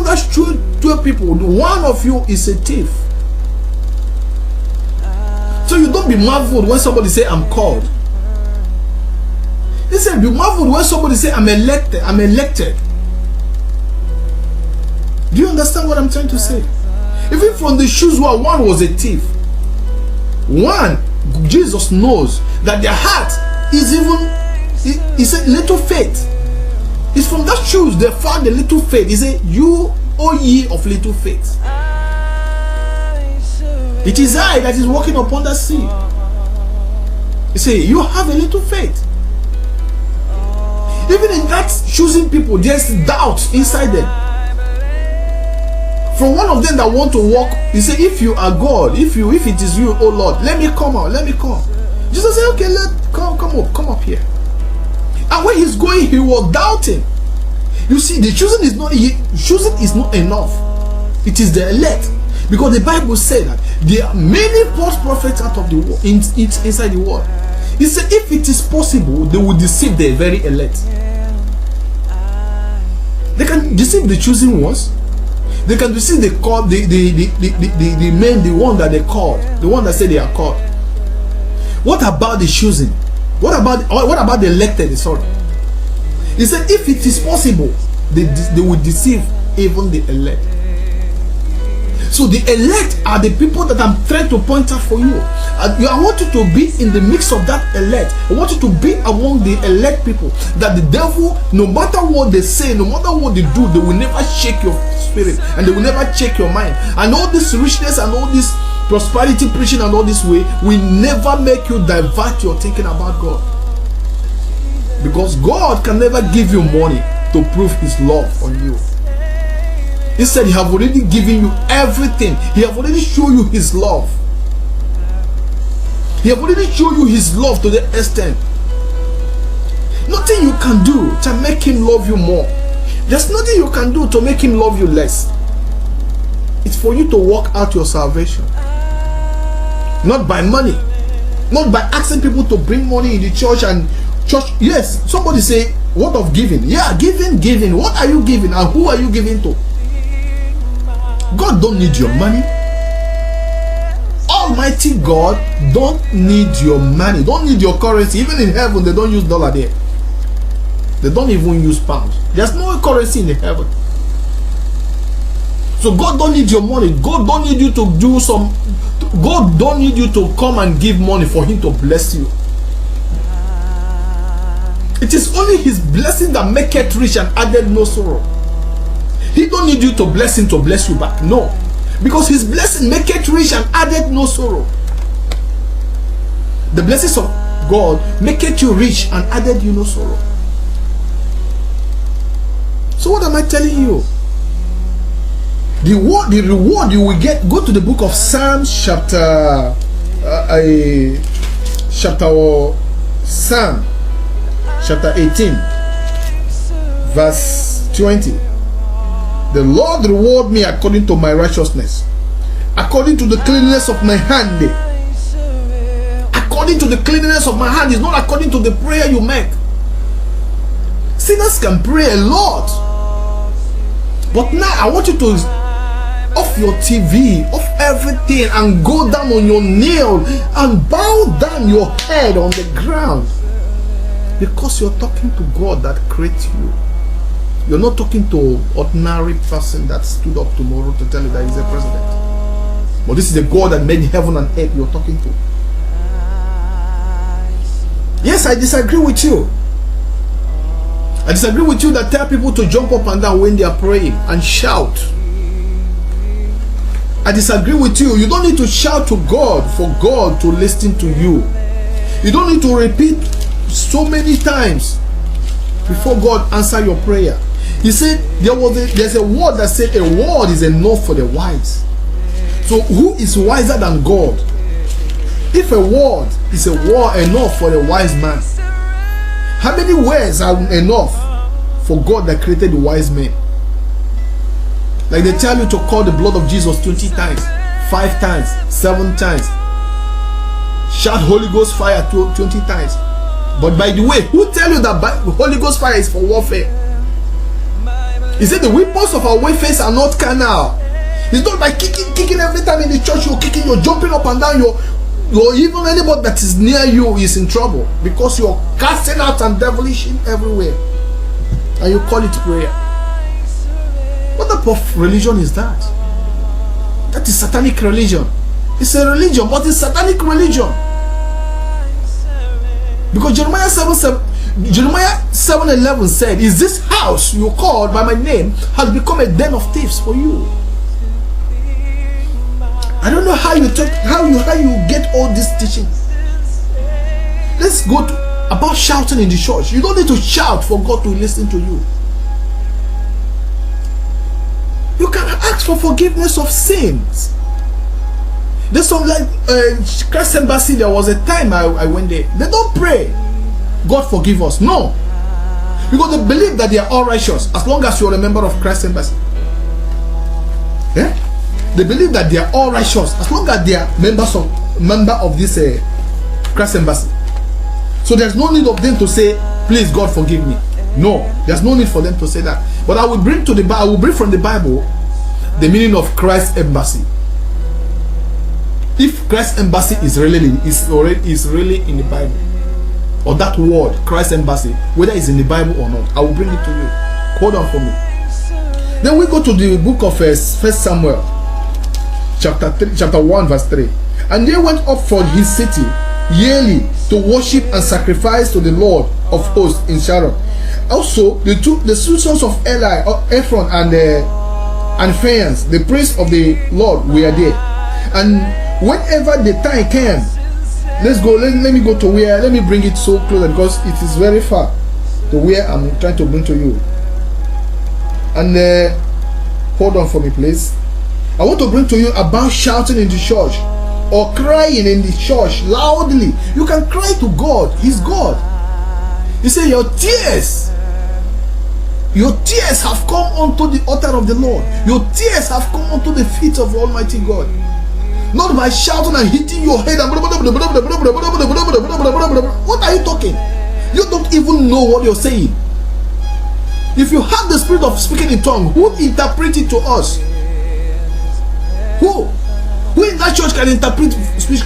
that 12 people, one of you is a thief. So you don't be marveled when somebody say, I'm called. He said, be marveled when somebody say, I'm elected. I'm elected. Do you understand what I'm trying to say? Even from the shoes where one was a thief. One, Jesus knows that their heart is even, he said, little faith. It's from that shoes they found a little faith. He said, you, O ye of little faith. It is I that is walking upon the sea. He said, you have a little faith. Even in that choosing people, there's doubt inside them. From one of them that want to walk, he said, if you are God, if it is you, oh Lord, let me come out, let me come. Jesus said, okay, come up here. And when he's going, he was doubting. You see, the choosing is not enough. It is the elect. Because the Bible said that there are many false prophets out of the world, inside the world. He said, if it is possible, they will deceive the very elect. They can deceive the choosing ones. They can deceive the called, the men, the one that they called, the one that said they are called. What about the choosing? What about the elected? Sorry. He said, if it is possible, they will deceive even the elect. So the elect are the people that I'm trying to point out for you. I want you to be in the mix of that elect. I want you to be among the elect people. That the devil, no matter what they say, no matter what they do, they will never shake your spirit and they will never shake your mind. And all this richness and all this prosperity preaching and all this way will never make you divert your thinking about God. Because God can never give you money to prove his love on you. He said he have already given you everything. He have already shown you his love. He have already shown you his love to the extent. Nothing you can do to make him love you more. There's nothing you can do to make him love you less. It's for you to work out your salvation. Not by money. Not by asking people to bring money in the church and church. Yes, somebody say, what of giving? Yeah, giving. What are you giving and who are you giving to? God don't need your money. Almighty God don't need your money, don't need your currency. Even in heaven, they don't use dollar there. They don't even use pounds. There's no currency in the heaven. So God don't need your money. God don't need you to do some. God don't need you to come and give money for him to bless you. It is only his blessing that maketh rich and added no sorrow. He don't need you to bless him to bless you back. No. Because his blessing maketh rich and added no sorrow. The blessings of God maketh you rich and added you no sorrow. So what am I telling you? The reward you will get. Go to the book of Psalms chapter chapter 18 verse 20. The Lord reward me according to my righteousness, according to the cleanness of my hand. According to the cleanness of my hand is not according to the prayer you make. Sinners can pray a lot, but now I want you to off your TV, off everything, and go down on your knee and bow down your head on the ground, because you're talking to God that created you. You're not talking to ordinary person that stood up tomorrow to tell you that he's a president. But this is the God that made heaven and earth you're talking to. Yes, I disagree with you. I disagree with you that tell people to jump up and down when they are praying and shout. I disagree with you. You don't need to shout to God for God to listen to you. You don't need to repeat so many times before God answer your prayer. He said there's a word that said a word is enough for the wise. So who is wiser than God? If a word is a word enough for the wise man, how many words are enough for God that created the wise men? Like they tell you to call the blood of Jesus 20 times, 5 times, 7 times. Shout Holy Ghost fire 20 times. But by the way, who tell you that Holy Ghost fire is for warfare? He said the weapons of our warfare are not carnal. It's not by kicking every time in the church. You're kicking, you're jumping up and down. You're even anybody that is near you is in trouble because you're casting out and devilish everywhere, and you call it prayer. What type of religion is that? That is satanic religion. It's a religion, but it's satanic religion. Because Jeremiah 7:11 said, "Is this house you called by my name has become a den of thieves for you?" I don't know how you get all this teaching. Let's go about shouting in the church. You don't need to shout for God to listen to you. You can ask for forgiveness of sins. There's some like Christ Embassy. There was a time I went there. They don't pray, "God forgive us." No, because they believe that they are all righteous as long as you're a member of Christ Embassy. Yeah, they believe that they are all righteous as long as they are member of this Christ Embassy. So there's no need of them to say, "Please, God forgive me." No, there's no need for them to say that. But I will bring from the Bible the meaning of Christ Embassy. If Christ Embassy is really in the Bible, or that word Christ Embassy, whether it's in the Bible or not, I will bring it to you. Hold on for me. Then we go to the book of 1 Samuel, chapter 1, verse 3. "And they went up from his city yearly to worship and sacrifice to the Lord of hosts in Sharon. Also, the two sons of Eli, Ephron and Phinehas, the priests of the Lord, were there. And whenever the time came," let's go. Let me go to where. Let me bring it so close because it is very far to where I'm trying to bring to you. And hold on for me, please. I want to bring to you about shouting in the church or crying in the church loudly. You can cry to God. He's God. You say your tears have come onto the altar of the Lord. Your tears have come onto the feet of Almighty God. Not by shouting and hitting your head and what are you talking? You don't even know what you're saying. If you have the spirit of speaking in tongues, who interpret it to us? Who in that church can interpret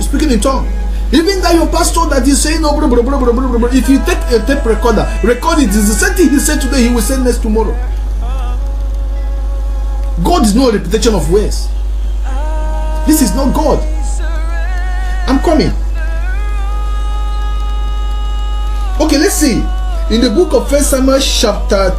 speaking in tongues? Even that your pastor that is saying, if you take a tape recorder, record it. It's the same thing he said today, he will say next tomorrow. God is no repetition of words. This is not God. I'm coming. Okay, let's see. In the book of 1 Samuel chapter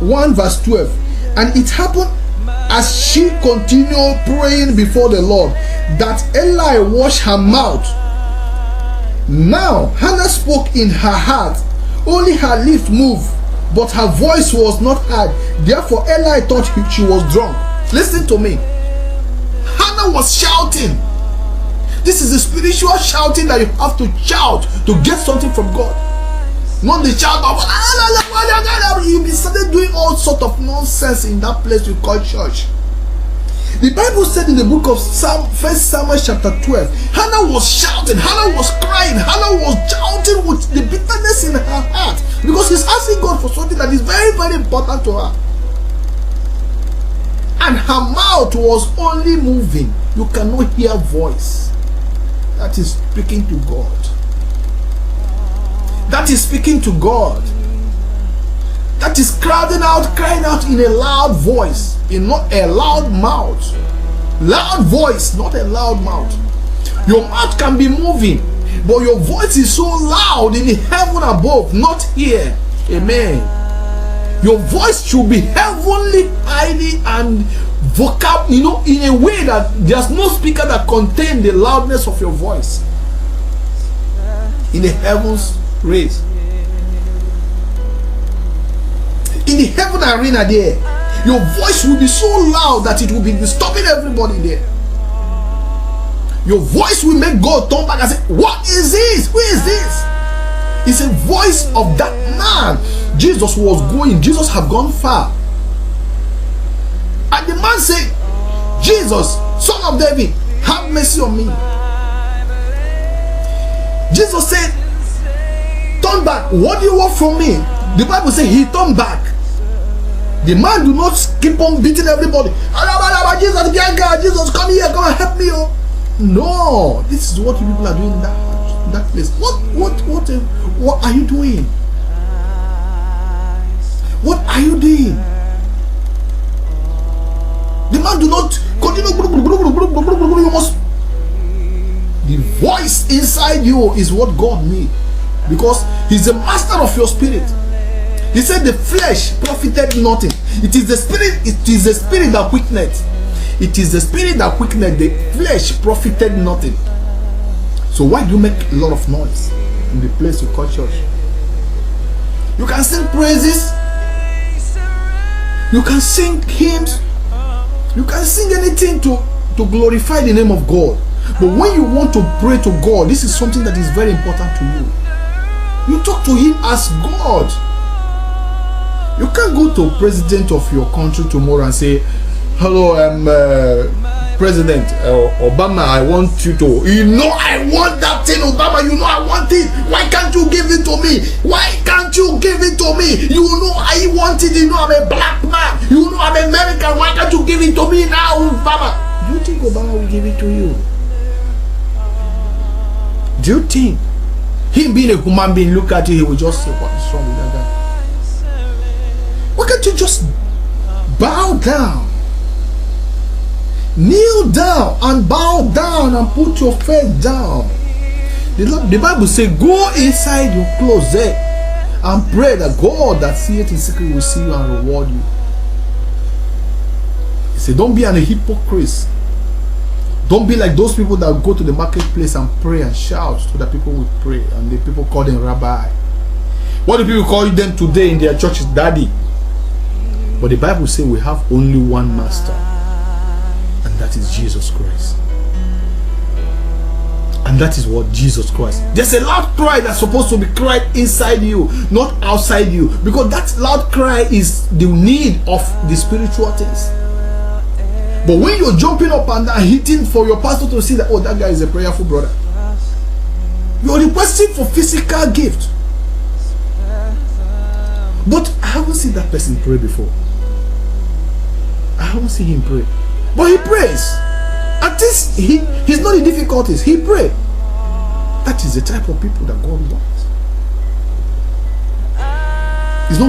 1 verse 12. "And it happened as she continued praying before the Lord, that Eli washed her mouth. Now Hannah spoke in her heart, only her lips moved, but her voice was not heard. Therefore Eli thought she was drunk." Listen to me. Hannah was shouting. This is the spiritual shouting that you have to shout to get something from God. Not the shout of you be started doing all sort of nonsense in that place we call church. The Bible said in the book of 1 Samuel chapter 12, Hannah was shouting, Hannah was crying, Hannah was shouting with the bitterness in her heart because she's asking God for something that is very, very important to her. And her mouth was only moving. You cannot hear voice. That is speaking to God. That is speaking to God. That is crying out in a loud voice, in not a loud mouth. Loud voice, not a loud mouth. Your mouth can be moving, but your voice is so loud in the heaven above, not here. Amen. Your voice should be heavenly, highly, and vocal, in a way that there's no speaker that contains the loudness of your voice. In the heavens raise. In the heaven arena there, your voice will be so loud that it will be disturbing everybody there. Your voice will make God turn back and say, "What is this? Who is this?" It's a voice of that man. Jesus was going. Jesus had gone far. And the man said, "Jesus, Son of David, have mercy on me." Jesus said, "Turn back. What do you want from me?" The Bible says he turned back. The man do not keep on beating everybody. Jesus, Jesus, come here, come and help me. Oh. No, this is what you people are doing in that place. What are you doing? What are you doing? The man do not continue. You must. The voice inside you is what God made, because He's the master of your spirit. He said the flesh profited nothing. It is the spirit. It is the spirit that quickeneth. It is the spirit that quickeneth. The flesh profited nothing. So why do you make a lot of noise in the place you call church? You can sing praises. You can sing hymns. You can sing anything to glorify the name of God. But when you want to pray to God, this is something that is very important to you. You talk to Him as God. You can't go to president of your country tomorrow and say, hello, I'm President Obama, I want you to, I want that thing, Obama, I want it. Why can't you give it to me? Why can't you give it to me? I want it. I'm a black man. I'm American. Why can't you give it to me now, Obama? Do you think Obama will give it to you? Do you think him being a human being, look at you, he will just say, what is wrong with that guy? Why can't you just bow down? Kneel down and bow down and put your face down. The Bible says, go inside your closet and pray that God that seeth in secret will see you and reward you. He said, don't be a hypocrite. Don't be like those people that go to the marketplace and pray and shout so that people will pray, and the people call them rabbi. What do people call them today in their churches? Daddy. But the Bible says we have only one master, and that is Jesus Christ. And that is what Jesus Christ. There's a loud cry that's supposed to be cried inside you, not outside you, because that loud cry is the need of the spiritual things. But when you're jumping up and down, hitting for your pastor to see that, oh, that guy is a prayerful brother, you're requesting for physical gift. But I haven't seen that person pray before. I haven't seen him pray. But he prays. At least he's not in difficulties. He prays. That is the type of people that God wants. It's not